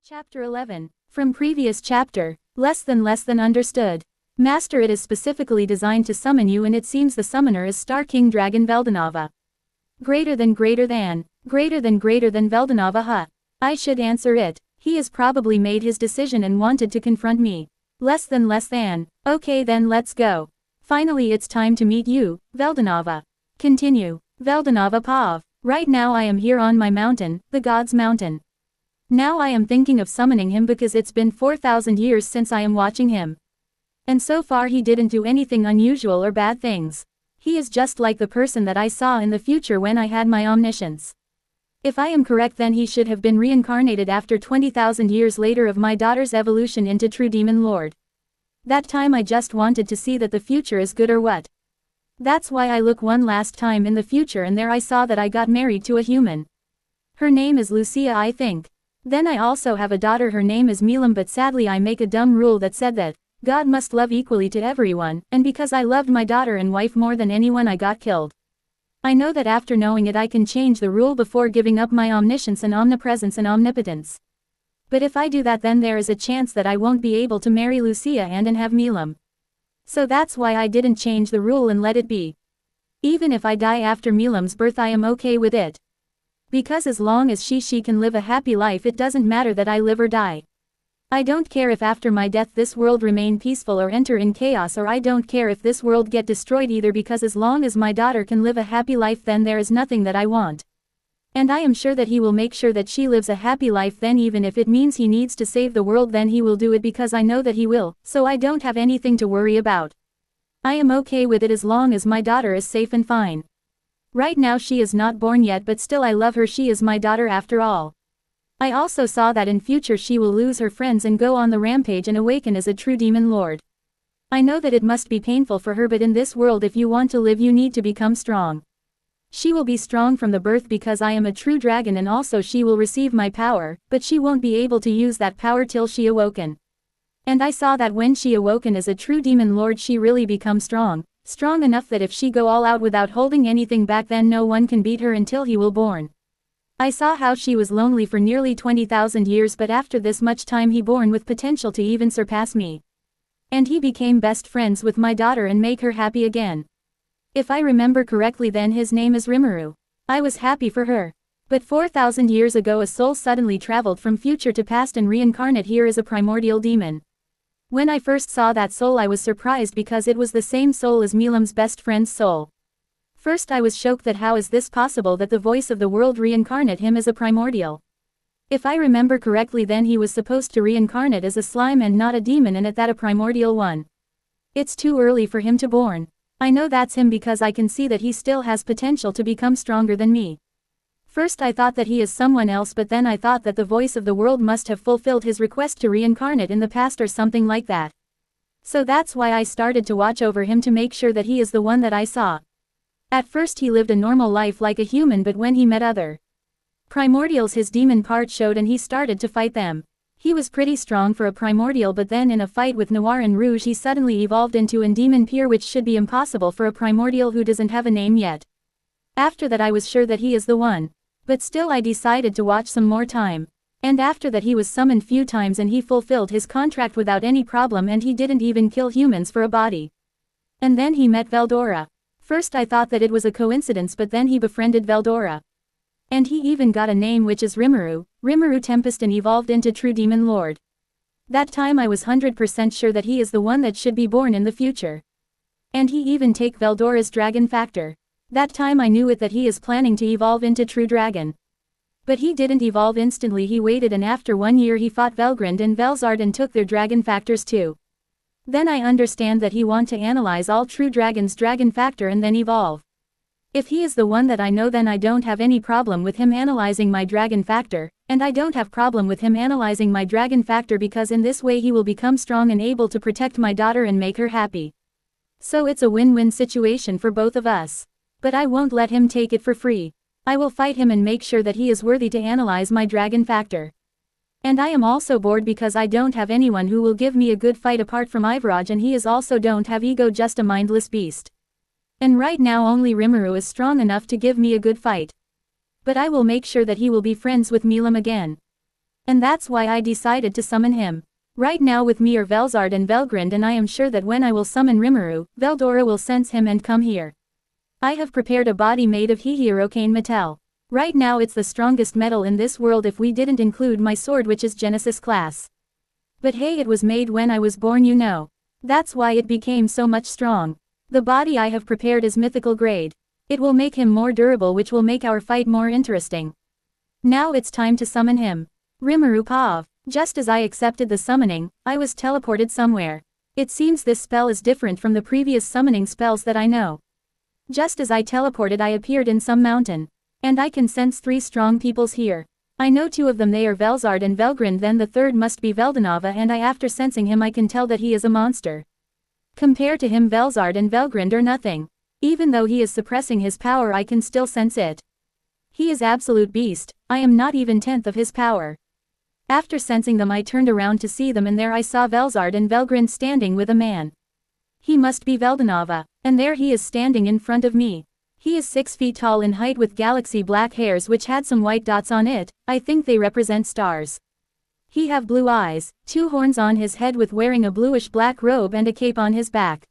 Chapter 11. From previous chapter, less than understood. Master, it is specifically designed to summon you, and it seems the summoner is Star King Dragon Veldanava. Greater than Veldanava, huh? I should answer it. He has probably made his decision and wanted to confront me. Less than. Okay then, let's go. Finally it's time to meet you, Veldanava. Continue. Veldanava Pav. Right now I am here on my mountain, the God's Mountain. Now I am thinking of summoning him because it's been 4,000 years since I am watching him. And so far he didn't do anything unusual or bad things. He is just like the person that I saw in the future when I had my omniscience. If I am correct, then he should have been reincarnated after 20,000 years later of my daughter's evolution into true demon lord. That time I just wanted to see that the future is good or what. That's why I look one last time in the future, and there I saw that I got married to a human. Her name is Lucia, I think. Then I also have a daughter, her name is Milam, but sadly I make a dumb rule that said that God must love equally to everyone, and because I loved my daughter and wife more than anyone, I got killed. I know that after knowing it I can change the rule before giving up my omniscience and omnipresence and omnipotence. But if I do that, then there is a chance that I won't be able to marry Lucia and have Milam. So that's why I didn't change the rule and let it be. Even if I die after Milam's birth, I am okay with it. Because as long as she can live a happy life, it doesn't matter that I live or die. I don't care if after my death this world remain peaceful or enter in chaos, or I don't care if this world get destroyed either, because as long as my daughter can live a happy life, then there is nothing that I want. And I am sure that he will make sure that she lives a happy life, then even if it means he needs to save the world, then he will do it, because I know that he will, so I don't have anything to worry about. I am okay with it as long as my daughter is safe and fine. Right now she is not born yet, but still I love her, she is my daughter after all. I also saw that in future she will lose her friends and go on the rampage and awaken as a true demon lord. I know that it must be painful for her, but in this world if you want to live you need to become strong. She will be strong from the birth because I am a true dragon, and also she will receive my power, but she won't be able to use that power till she awoken. And I saw that when she awoken as a true demon lord she really becomes strong enough that if she go all out without holding anything back, then no one can beat her until he will born. I saw how she was lonely for nearly 20,000 years, but after this much time he born with potential to even surpass me. And he became best friends with my daughter and make her happy again. If I remember correctly, then his name is Rimuru. I was happy for her. But 4,000 years ago a soul suddenly traveled from future to past and reincarnate here as a primordial demon. When I first saw that soul I was surprised because it was the same soul as Milam's best friend's soul. First I was shocked that how is this possible that the voice of the world reincarnate him as a primordial. If I remember correctly, then he was supposed to reincarnate as a slime and not a demon, and at that a primordial one. It's too early for him to born. I know that's him because I can see that he still has potential to become stronger than me. First I thought that he is someone else, but then I thought that the voice of the world must have fulfilled his request to reincarnate in the past or something like that. So that's why I started to watch over him to make sure that he is the one that I saw. At first he lived a normal life like a human, but when he met other primordials his demon part showed and he started to fight them. He was pretty strong for a primordial, but then in a fight with Noir and Rouge he suddenly evolved into a demon peer, which should be impossible for a primordial who doesn't have a name yet. After that I was sure that he is the one. But still I decided to watch some more time. And after that he was summoned few times and he fulfilled his contract without any problem, and he didn't even kill humans for a body. And then he met Veldora. First I thought that it was a coincidence, but then he befriended Veldora. And he even got a name, which is Rimuru Tempest, and evolved into true demon lord. That time I was 100% sure that he is the one that should be born in the future. And he even take Veldora's dragon factor. That time I knew it that he is planning to evolve into true dragon. But he didn't evolve instantly, he waited, and after 1 year he fought Velgrand and Velzard and took their dragon factors too. Then I understand that he want to analyze all true dragons' dragon factor and then evolve. If he is the one that I know, then I don't have any problem with him analyzing my dragon factor, and I don't have problem with him analyzing my dragon factor because in this way he will become strong and able to protect my daughter and make her happy. So it's a win-win situation for both of us. But I won't let him take it for free. I will fight him and make sure that he is worthy to analyze my dragon factor. And I am also bored because I don't have anyone who will give me a good fight apart from Ivaraj, and he is also don't have ego, just a mindless beast. And right now only Rimuru is strong enough to give me a good fight. But I will make sure that he will be friends with Milam again. And that's why I decided to summon him. Right now with me are Velzard and Velgrind, and I am sure that when I will summon Rimuru, Veldora will sense him and come here. I have prepared a body made of Hihirokane metal. Right now it's the strongest metal in this world if we didn't include my sword, which is Genesis class. But hey, it was made when I was born, you know. That's why it became so much strong. The body I have prepared is mythical grade. It will make him more durable, which will make our fight more interesting. Now it's time to summon him. Rimuru Pav. Just as I accepted the summoning, I was teleported somewhere. It seems this spell is different from the previous summoning spells that I know. Just as I teleported, I appeared in some mountain. And I can sense 3 strong peoples here. I know 2 of them, they are Velzard and Velgrind, then the third must be Veldanava, and after sensing him I can tell that he is a monster. Compared to him, Velzard and Velgrind are nothing. Even though he is suppressing his power, I can still sense it. He is absolute beast, I am not even 10th of his power. After sensing them I turned around to see them, and there I saw Velzard and Velgrind standing with a man. He must be Veldanava, and there he is standing in front of me. He is 6 feet tall in height with galaxy black hairs which had some white dots on it. I think they represent stars. He have blue eyes, 2 horns on his head, with wearing a bluish black robe and a cape on his back.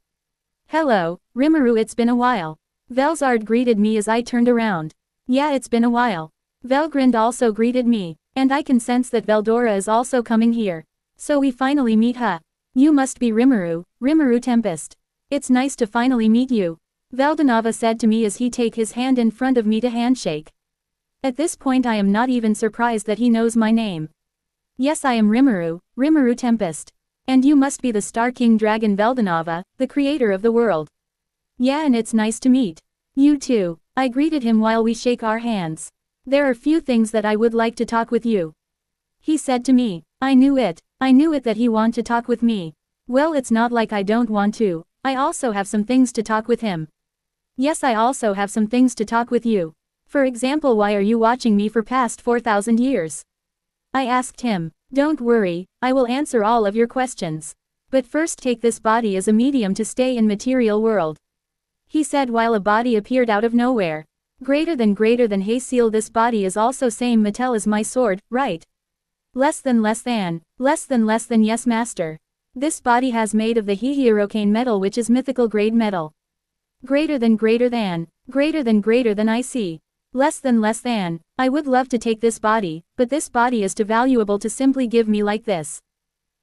Hello, Rimuru, it's been a while. Velzard greeted me as I turned around. Yeah, it's been a while. Velgrind also greeted me, and I can sense that Veldora is also coming here. So we finally meet, huh? You must be Rimuru, Rimuru Tempest. It's nice to finally meet you. Veldanava said to me as he take his hand in front of me to handshake. At this point I am not even surprised that he knows my name. Yes, I am Rimuru, Rimuru Tempest. And you must be the Star King Dragon Veldanava, the creator of the world. Yeah, and it's nice to meet you too. I greeted him while we shake our hands. There are few things that I would like to talk with you. He said to me. I knew it that he want to talk with me. Well, it's not like I don't want to. I also have some things to talk with him. Yes, I also have some things to talk with you. For example, why are you watching me for past 4,000 years? I asked him. Don't worry, I will answer all of your questions. But first take this body as a medium to stay in material world. He said while a body appeared out of nowhere. Greater than hey seal, this body is also same metal as my sword, right? Less than yes master. This body has made of the Hihirokane metal, which is mythical grade metal. Greater than I see. Less than, I would love to take this body, but this body is too valuable to simply give me like this.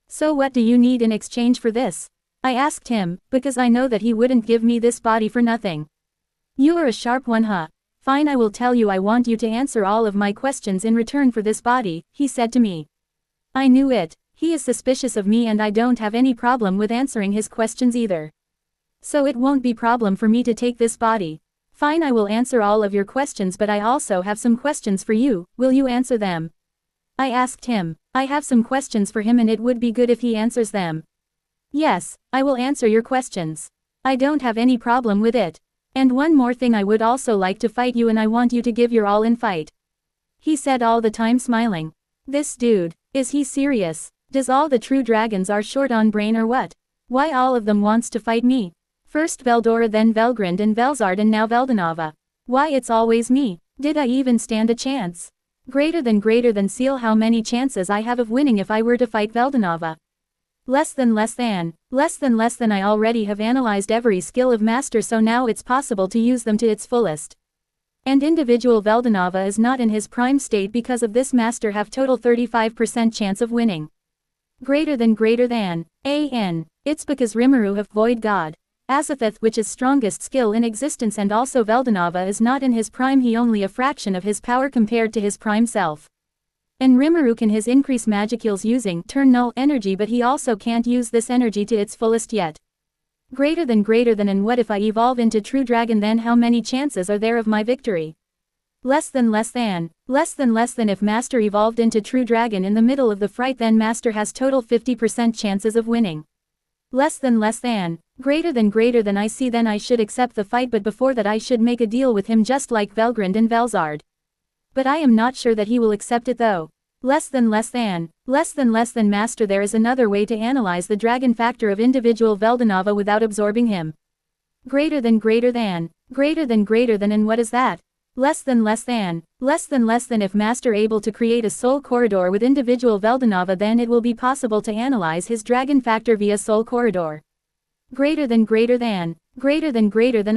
So what do you need in exchange for this? I asked him, because I know that he wouldn't give me this body for nothing. You are a sharp one, huh? Fine, I will tell you. I want you to answer all of my questions in return for this body, he said to me. I knew it. He is suspicious of me and I don't have any problem with answering his questions either. So it won't be problem for me to take this body. Fine, I will answer all of your questions, but I also have some questions for you. Will you answer them? I asked him. I have some questions for him and it would be good if he answers them. Yes, I will answer your questions. I don't have any problem with it. And one more thing, I would also like to fight you and I want you to give your all in fight. He said, all the time smiling. This dude, is he serious? Does all the true dragons are short on brain or what? Why all of them wants to fight me? First Veldora, then Velgrind and Velzard, and now Veldanava. Why it's always me? Did I even stand a chance? Greater than seal, how many chances I have of winning if I were to fight Veldanava? Less than I already have analyzed every skill of master, so now it's possible to use them to its fullest. And individual Veldanava is not in his prime state, because of this master have total 35% chance of winning. Greater than, it's because Rimuru have void god. Azathoth, which is strongest skill in existence, and also Veldanava is not in his prime, he only a fraction of his power compared to his prime self. And Rimuru can his increase magicals using turn null energy, but he also can't use this energy to its fullest yet. Greater than, and what if I evolve into true dragon, then how many chances are there of my victory? Less than, if master evolved into true dragon in the middle of the fight, then master has total 50% chances of winning. Less than, greater than I see, then I should accept the fight, but before that I should make a deal with him just like Velgrind and Velzard. But I am not sure that he will accept it though. Less than master, there is another way to analyze the dragon factor of individual Veldanava without absorbing him. Greater than, and what is that? Less than if Master able to create a soul corridor with individual Veldanava, then it will be possible to analyze his dragon factor via soul corridor. Greater than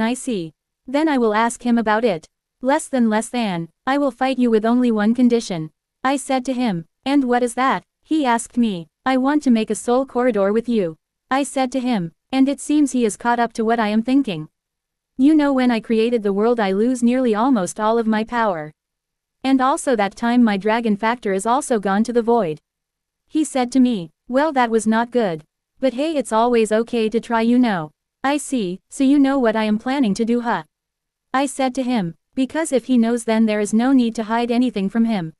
I see. Then I will ask him about it. Less than, I will fight you with only one condition. I said to him, and what is that? He asked me. I want to make a soul corridor with you. I said to him, and it seems he is caught up to what I am thinking. You know, when I created the world I lose nearly almost all of my power. And also that time my dragon factor is also gone to the void. He said to me, well, that was not good. But hey, it's always okay to try, you know. I see, so you know what I am planning to do, huh? I said to him, because if he knows, then there is no need to hide anything from him.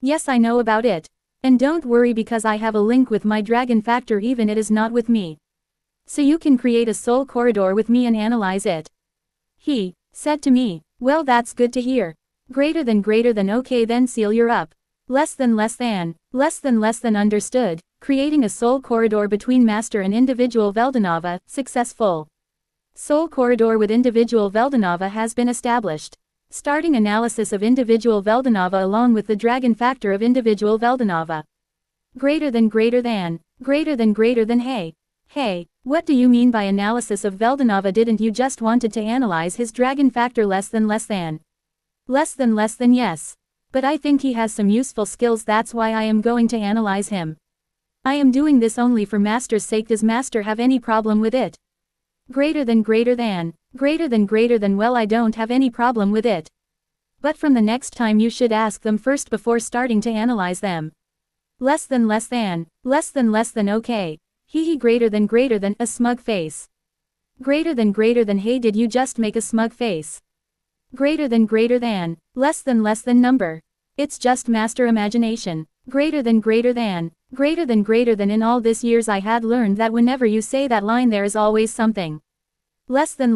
Yes, I know about it. And don't worry, because I have a link with my dragon factor even it is not with me. So you can create a soul corridor with me and analyze it. He said to me, well, that's good to hear. Greater than okay, then seal your up. Less than understood. Creating a soul corridor between Master and individual Veldanava, successful. Soul corridor with individual Veldanava has been established. Starting analysis of individual Veldanava along with the dragon factor of individual Veldanava. Greater than hey, what do you mean by analysis of Veldanava? Didn't you just wanted to analyze his dragon factor? Less than yes. But I think he has some useful skills, that's why I am going to analyze him. I am doing this only for Master's sake. Does Master have any problem with it? Greater than well, I don't have any problem with it. But from the next time you should ask them first before starting to analyze them. Less than okay. He greater than a smug face. Greater than hey, did you just make a smug face? Greater than less than number. It's just Master imagination. Greater than in all this years I had learned that whenever you say that line there is always something. Less than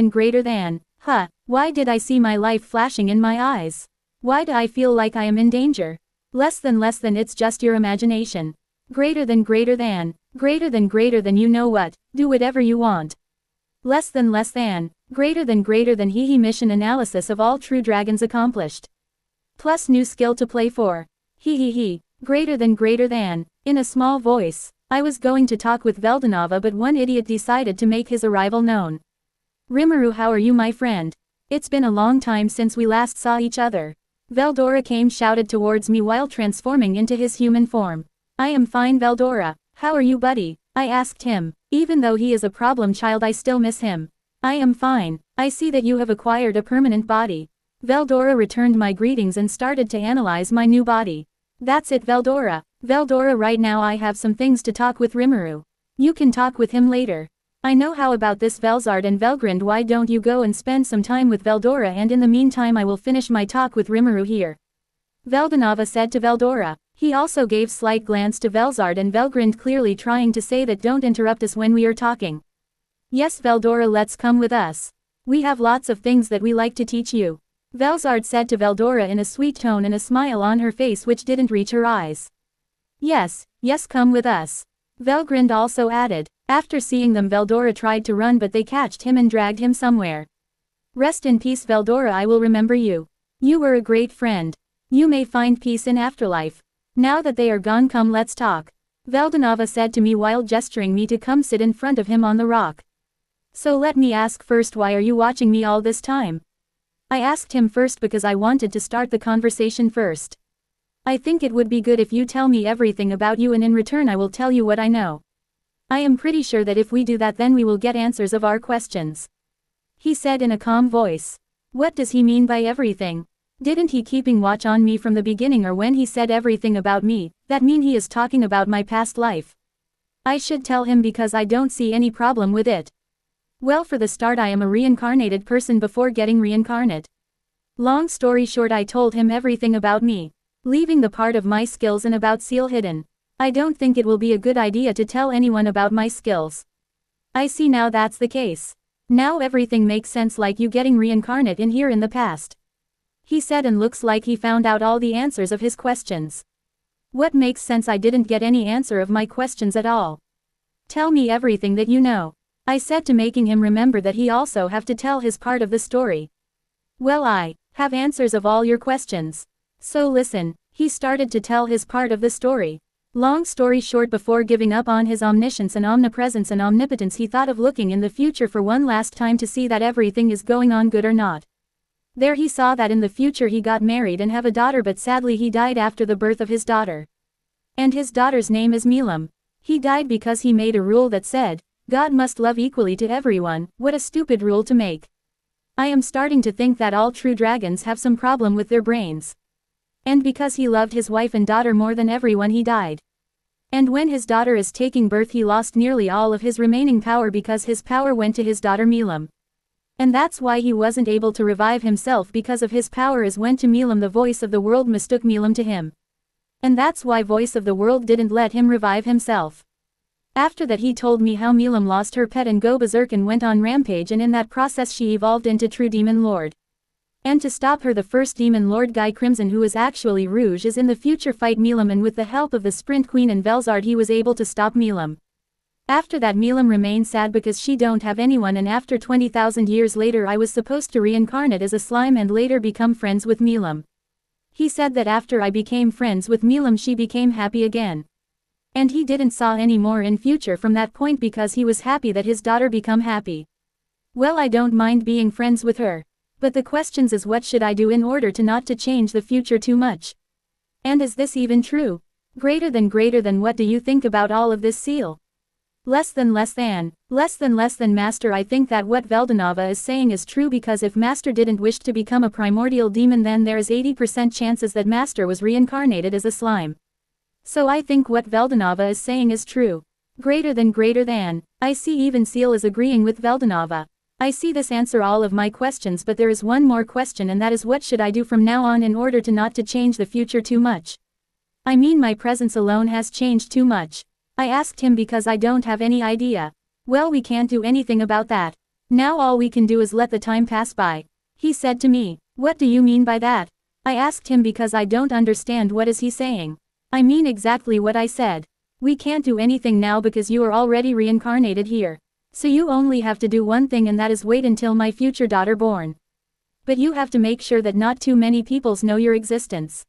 greater than, huh, why did I see my life flashing in my eyes? Why do I feel like I am in danger? Less than it's just your imagination. Greater than you know what, do whatever you want. Less than greater than he mission analysis of all true dragons accomplished. Plus new skill to play for. He. Greater than, in a small voice. I was going to talk with Veldanava, but one idiot decided to make his arrival known. Rimuru, how are you, my friend? It's been a long time since we last saw each other. Veldora came shouted towards me while transforming into his human form. I am fine, Veldora. How are you, buddy? I asked him. Even though he is a problem child, I still miss him. I am fine. I see that you have acquired a permanent body. Veldora returned my greetings and started to analyze my new body. That's it, Veldora. Veldora, right now I have some things to talk with Rimuru. You can talk with him later. I know how about this, Velzard and Velgrind. Why don't you go and spend some time with Veldora, and in the meantime I will finish my talk with Rimuru here. Veldanava said to Veldora. He also gave slight glance to Velzard and Velgrind, clearly trying to say that don't interrupt us when we are talking. Yes, Veldora, let's come with us. We have lots of things that we like to teach you. Velzard said to Veldora in a sweet tone and a smile on her face which didn't reach her eyes. Yes, come with us. Velgrind also added. After seeing them, Veldora tried to run, but they catched him and dragged him somewhere. Rest in peace, Veldora, I will remember you. You were a great friend. You may find peace in afterlife. Now that they are gone, come, let's talk. Veldanava said to me while gesturing me to come sit in front of him on the rock. So let me ask first, why are you watching me all this time? I asked him first because I wanted to start the conversation first. I think it would be good if you tell me everything about you, and in return I will tell you what I know. I am pretty sure that if we do that, then we will get answers of our questions. He said in a calm voice. What does he mean by everything? Didn't he keeping watch on me from the beginning, or when he said everything about me, that mean he is talking about my past life? I should tell him because I don't see any problem with it. Well, for the start, I am a reincarnated person before getting reincarnate. Long story short, I told him everything about me, leaving the part of my skills and about Seal hidden. I don't think it will be a good idea to tell anyone about my skills. I see now that's the case. Now everything makes sense, like you getting reincarnate in here in the past. He said, and looks like he found out all the answers of his questions. What makes sense? I didn't get any answer of my questions at all. Tell me everything that you know. I said to, making him remember that he also have to tell his part of the story. Well, I have answers of all your questions. So listen, he started to tell his part of the story. Long story short, before giving up on his omniscience and omnipresence and omnipotence, he thought of looking in the future for one last time to see that everything is going on good or not. There he saw that in the future he got married and have a daughter, but sadly he died after the birth of his daughter. And his daughter's name is Milam. He died because he made a rule that said, God must love equally to everyone. What a stupid rule to make. I am starting to think that all true dragons have some problem with their brains. And because he loved his wife and daughter more than everyone, he died. And when his daughter is taking birth, he lost nearly all of his remaining power because his power went to his daughter Milam. And that's why he wasn't able to revive himself, because of his power is went to Milam. The voice of the world mistook Milam to him. And that's why voice of the world didn't let him revive himself. After that he told me how Milam lost her pet and go berserk and went on rampage, and in that process she evolved into true demon lord. And to stop her, the first demon lord Guy Crimson, who is actually Rouge, is in the future fight Milam, and with the help of the Sprint Queen and Velzard he was able to stop Milam. After that Milam remained sad because she don't have anyone, and after 20,000 years later I was supposed to reincarnate as a slime and later become friends with Milam. He said that after I became friends with Milam she became happy again. And he didn't saw any more in future from that point because he was happy that his daughter become happy. Well, I don't mind being friends with her. But the questions is, what should I do in order to not to change the future too much? And is this even true? Greater than what do you think about all of this, Seal? Less than Master. I think that what Veldanova is saying is true, because if Master didn't wish to become a primordial demon, then there is 80% chances that Master was reincarnated as a slime. So I think what Veldanova is saying is true. Greater than. I see even Seal is agreeing with Veldanova. I see this answer all of my questions, but there is one more question, and that is, what should I do from now on in order to not to change the future too much? I mean, my presence alone has changed too much. I asked him because I don't have any idea. Well, we can't do anything about that. Now all we can do is let the time pass by. He said to me, what do you mean by that? I asked him because I don't understand what is he saying. I mean exactly what I said. We can't do anything now because you are already reincarnated here. So you only have to do one thing, and that is wait until my future daughter born. But you have to make sure that not too many peoples know your existence.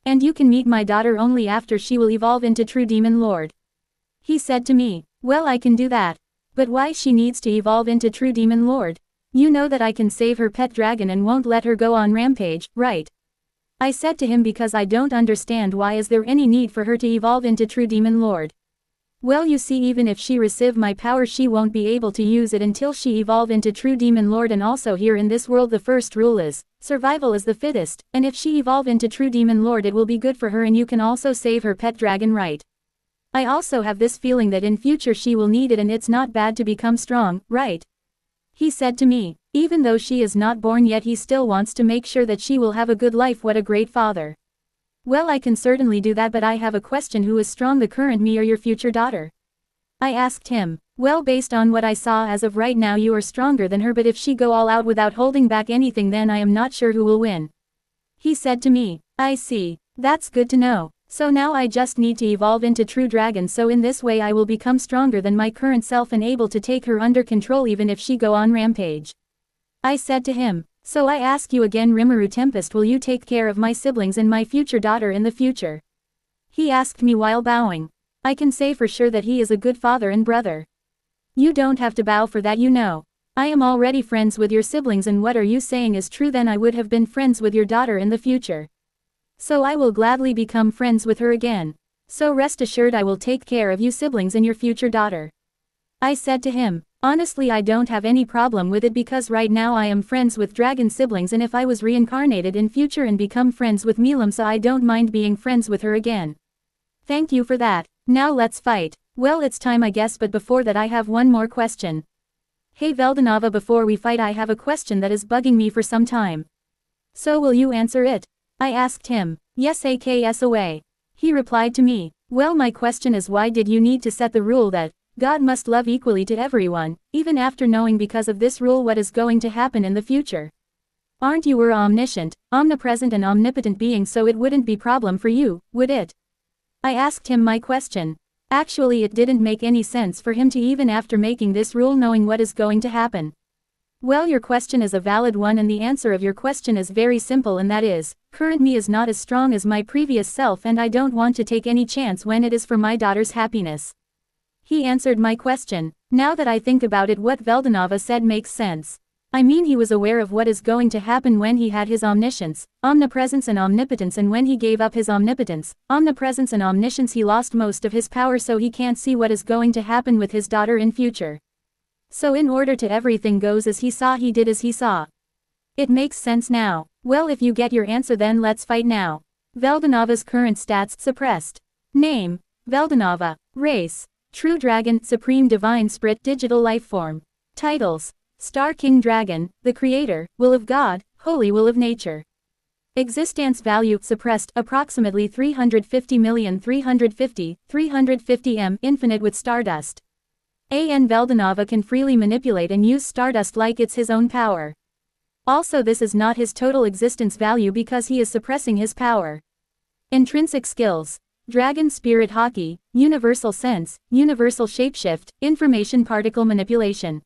And you can meet my daughter only after she will evolve into true demon lord. He said to me, well, I can do that. But why she needs to evolve into true demon lord? You know that I can save her pet dragon and won't let her go on rampage, right? I said to him because I don't understand why is there any need for her to evolve into true demon lord. Well, you see, even if she receive my power she won't be able to use it until she evolve into true demon lord, and also here in this world the first rule is, survival is the fittest, and if she evolve into true demon lord it will be good for her, and you can also save her pet dragon, right? I also have this feeling that in future she will need it, and it's not bad to become strong, right? He said to me, even though she is not born yet he still wants to make sure that she will have a good life. What a great father. Well, I can certainly do that, but I have a question, who is strong, the current me or your future daughter? I asked him, well, based on what I saw as of right now you are stronger than her, but if she go all out without holding back anything then I am not sure who will win. He said to me, I see, that's good to know. So now I just need to evolve into true dragon, so in this way I will become stronger than my current self and able to take her under control even if she go on rampage. I said to him, so I ask you again, Rimuru Tempest, will you take care of my siblings and my future daughter in the future? He asked me while bowing. I can say for sure that he is a good father and brother. You don't have to bow for that, you know. I am already friends with your siblings, and what are you saying is true, then I would have been friends with your daughter in the future. So I will gladly become friends with her again. So rest assured I will take care of you siblings and your future daughter. I said to him, honestly I don't have any problem with it because right now I am friends with dragon siblings, and if I was reincarnated in future and become friends with Milam, so I don't mind being friends with her again. Thank you for that. Now let's fight. Well, it's time I guess, but before that I have one more question. Hey Veldanova, before we fight I have a question that is bugging me for some time. So will you answer it? I asked him. Yes, AKS away. He replied to me, well, my question is, why did you need to set the rule that God must love equally to everyone, even after knowing because of this rule what is going to happen in the future? Aren't you were omniscient, omnipresent and omnipotent being, so it wouldn't be problem for you, would it? I asked him my question. Actually, it didn't make any sense for him to even after making this rule knowing what is going to happen. Well, your question is a valid one, and the answer of your question is very simple, and that is, current me is not as strong as my previous self, and I don't want to take any chance when it is for my daughter's happiness. He answered my question. Now that I think about it, what Veldanova said makes sense. I mean, he was aware of what is going to happen when he had his omniscience, omnipresence and omnipotence, and when he gave up his omnipotence, omnipresence and omniscience, he lost most of his power, so he can't see what is going to happen with his daughter in future. So in order to everything goes as he saw, he did as he saw. It makes sense now. Well, if you get your answer, then let's fight now. Veldanova's current stats: suppressed. Name: Veldanova. Race: True Dragon, Supreme Divine Spirit, Digital Life Form. Titles: Star King Dragon, the Creator, Will of God, Holy Will of Nature. Existence value: suppressed, approximately 350 M, infinite with Stardust. Veldanova can freely manipulate and use Stardust like it's his own power. Also, this is not his total existence value because he is suppressing his power. Intrinsic skills: Dragon Spirit Hockey, Universal Sense, Universal Shapeshift, Information Particle Manipulation.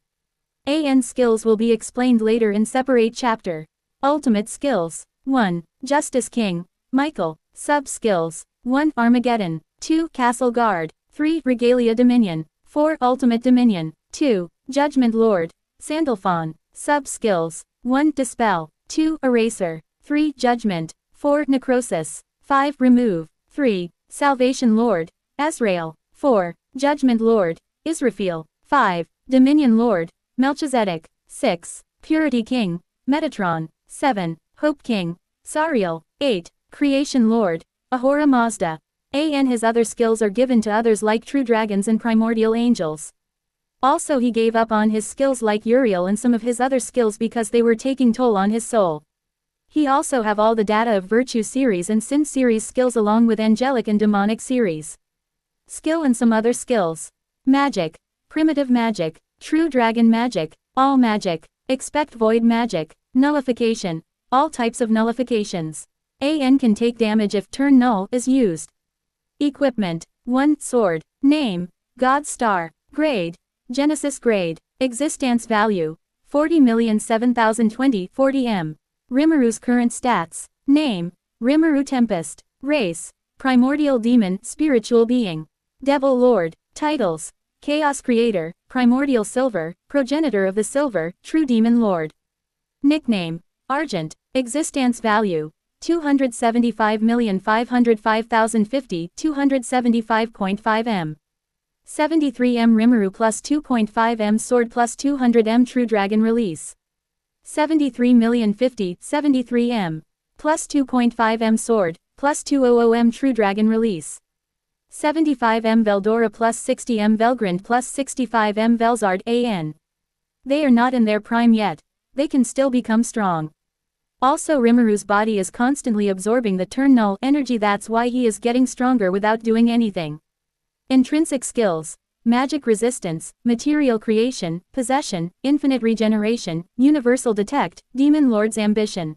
Skills will be explained later in separate chapter. Ultimate skills: 1. Justice King, Michael. Sub-skills: 1. Armageddon, 2. Castle Guard, 3. Regalia Dominion, 4. Ultimate Dominion, 2. Judgment Lord, Sandalphon. Sub-skills: 1. Dispel, 2. Eraser, 3. Judgment, 4. Necrosis, 5. Remove, 3. Salvation Lord, Azrael, 4. Judgment Lord, Israfil, 5. Dominion Lord, Melchizedek, 6. Purity King, Metatron, 7. Hope King, Sariel, 8. Creation Lord, Ahura Mazda. His other skills are given to others like True Dragons and Primordial Angels. Also, he gave up on his skills like Uriel and some of his other skills because they were taking toll on his soul. He also have all the data of Virtue series and Sin series skills along with Angelic and Demonic series. Skill and some other skills: Magic, Primitive Magic, True Dragon Magic, All Magic, Expect Void Magic, Nullification, all types of nullifications. Can take damage if turn null is used. Equipment: 1. Sword. Name: God Star. Grade: Genesis grade. Existence value: 40,007,020 40 M. Rimuru's current stats: Name: Rimuru Tempest. Race: Primordial Demon, Spiritual Being. Devil Lord. Titles: Chaos Creator, Primordial Silver, Progenitor of the Silver, True Demon Lord. Nickname: Argent. Existence value: 275,505,050 275.5 M. 73 M Rimuru plus 2.5 M Sword plus 200 M True Dragon Release. 73,050,000 73 M. Plus 2.5 M Sword, plus 200 M True Dragon Release. 75 M Veldora plus 60 M Velgrind plus 65 M Velzard AN. They are not in their prime yet. They can still become strong. Also, Rimuru's body is constantly absorbing the turn null energy, that's why he is getting stronger without doing anything. Intrinsic skills: Magic Resistance, Material Creation, Possession, Infinite Regeneration, Universal Detect, Demon Lord's Ambition.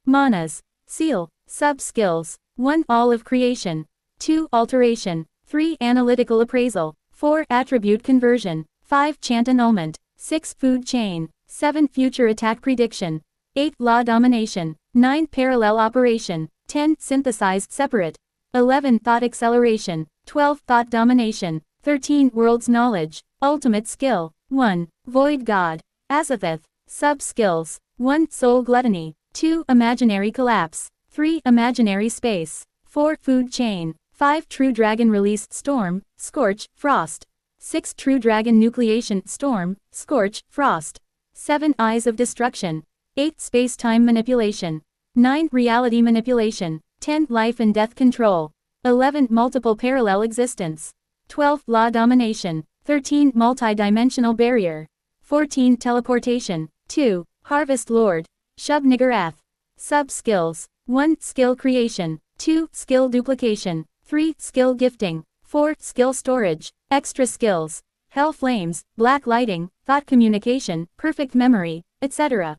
Manas. Seal. Sub-skills: 1. All of Creation, 2. Alteration, 3. Analytical Appraisal, 4. Attribute Conversion, 5. Chant Annulment, 6. Food Chain, 7. Future Attack Prediction, 8. Law Domination, 9. Parallel Operation, 10. Synthesized Separate, 11. Thought Acceleration, 12. Thought Domination, 13. World's Knowledge. Ultimate skill: 1. Void God, Azathoth. Sub-skills: 1. Soul Gluttony, 2. Imaginary Collapse, 3. Imaginary Space, 4. Food Chain, 5. True Dragon Release, Storm, Scorch, Frost. 6. True Dragon Nucleation, Storm, Scorch, Frost. 7. Eyes of Destruction. 8. Space-Time Manipulation. 9. Reality Manipulation. 10. Life and Death Control. 11. Multiple Parallel Existence. 12. Law Domination. 13. Multi-Dimensional Barrier. 14. Teleportation. 2. Harvest Lord, Shub-Niggurath. Sub-skills: 1. Skill Creation, 2. Skill Duplication, 3. Skill Gifting, 4. Skill Storage. Extra skills: Hell Flames, Black Lighting, Thought Communication, Perfect Memory, etc.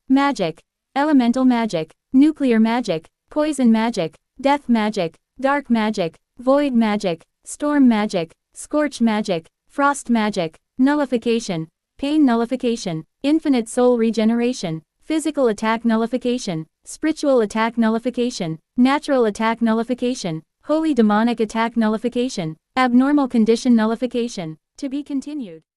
Magic: Elemental Magic, Nuclear Magic, Poison Magic, Death Magic, Dark Magic, Void Magic, Storm magic, scorch magic, frost magic, nullification, pain nullification, infinite soul regeneration, physical attack nullification, spiritual attack nullification, natural attack nullification, holy demonic attack nullification, abnormal condition nullification. To be continued.